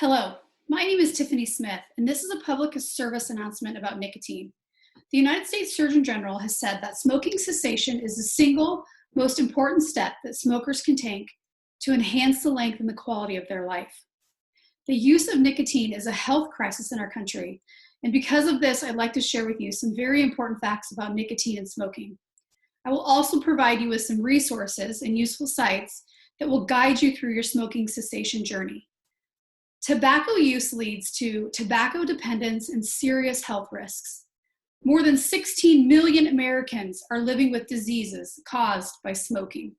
Hello, my name is Tiffany Smith, and this is a public service announcement about nicotine. The United States Surgeon General has said that smoking cessation is the single most important step that smokers can take to enhance the length and the quality of their life. The use of nicotine is a health crisis in our country, and because of this, I'd like to share with you some very important facts about nicotine and smoking. I will also provide you with some resources and useful sites that will guide you through your smoking cessation journey. Tobacco use leads to tobacco dependence and serious health risks. More than 16 million Americans are living with diseases caused by smoking.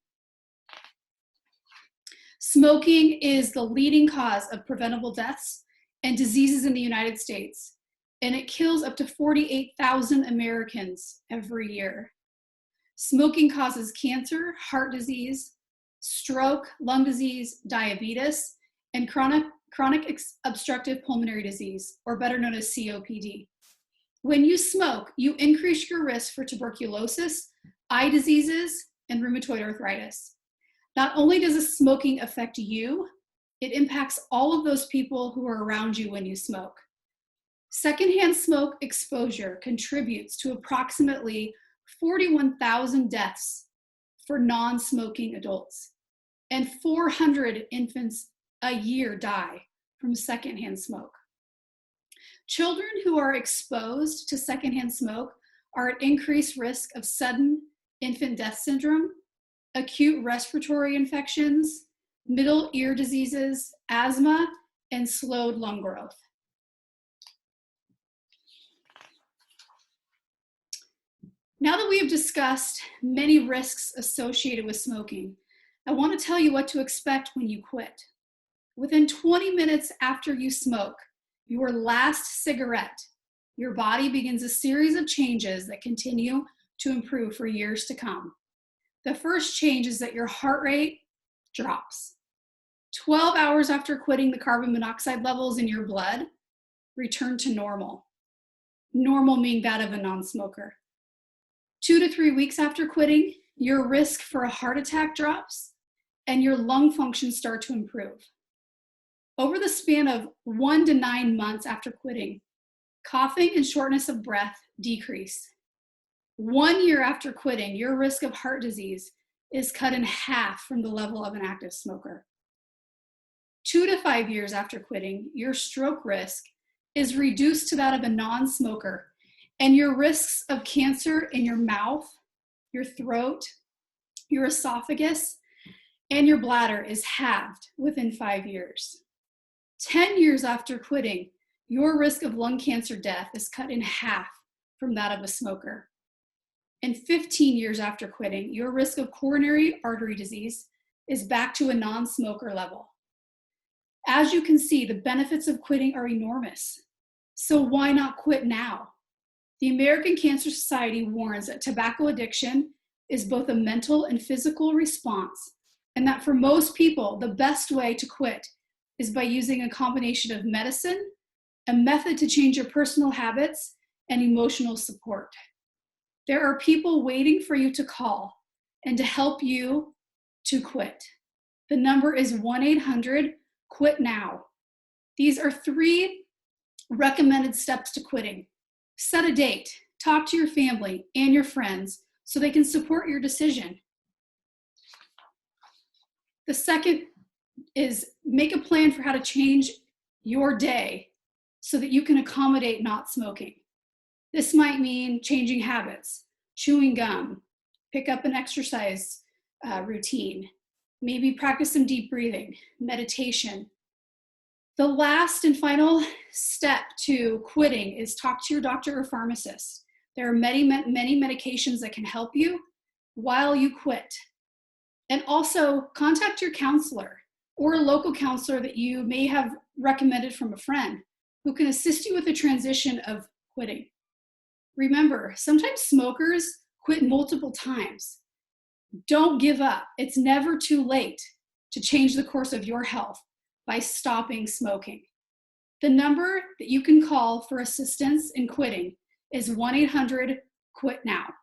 Smoking is the leading cause of preventable deaths and diseases in the United States, and it kills up to 48,000 Americans every year. Smoking causes cancer, heart disease, stroke, lung disease, diabetes, and chronic obstructive pulmonary disease, or better known as COPD. When you smoke, you increase your risk for tuberculosis, eye diseases, and rheumatoid arthritis. Not only does smoking affect you, it impacts all of those people who are around you when you smoke. Secondhand smoke exposure contributes to approximately 41,000 deaths for non-smoking adults, and 400 infants a year die from secondhand smoke. Children who are exposed to secondhand smoke are at increased risk of sudden infant death syndrome, acute respiratory infections, middle ear diseases, asthma, and slowed lung growth. Now that we have discussed many risks associated with smoking, I want to tell you what to expect when you quit. Within 20 minutes after you smoke your last cigarette, your body begins a series of changes that continue to improve for years to come. The first change is that your heart rate drops. 12 hours after quitting, the carbon monoxide levels in your blood return to normal. Normal meaning that of a non-smoker. 2 to 3 weeks after quitting, your risk for a heart attack drops and your lung functions start to improve. Over the span of 1 to 9 months after quitting, coughing and shortness of breath decrease. 1 year after quitting, your risk of heart disease is cut in half from the level of an active smoker. 2 to 5 years after quitting, your stroke risk is reduced to that of a non-smoker, and your risks of cancer in your mouth, your throat, your esophagus, and your bladder is halved within 5 years. 10 years after quitting, your risk of lung cancer death is cut in half from that of a smoker. And 15 years after quitting, your risk of coronary artery disease is back to a non-smoker level. As you can see, the benefits of quitting are enormous. So why not quit now? The American Cancer Society warns that tobacco addiction is both a mental and physical response, and that for most people, the best way to quit is by using a combination of medicine, a method to change your personal habits, and emotional support. There are people waiting for you to call and to help you to quit. The number is 1-800-QUIT-NOW. These are 3 recommended steps to quitting. Set a date, talk to your family and your friends so they can support your decision. The second is make a plan for how to change your day so that you can accommodate not smoking. This might mean changing habits, chewing gum, pick up an exercise routine, maybe practice some deep breathing, meditation. The last and final step to quitting is talk to your doctor or pharmacist. There are many medications that can help you while you quit. And also contact your counselor or a local counselor that you may have recommended from a friend who can assist you with the transition of quitting. Remember, sometimes smokers quit multiple times. Don't give up. It's never too late to change the course of your health by stopping smoking. The number that you can call for assistance in quitting is 1-800-QUIT-NOW.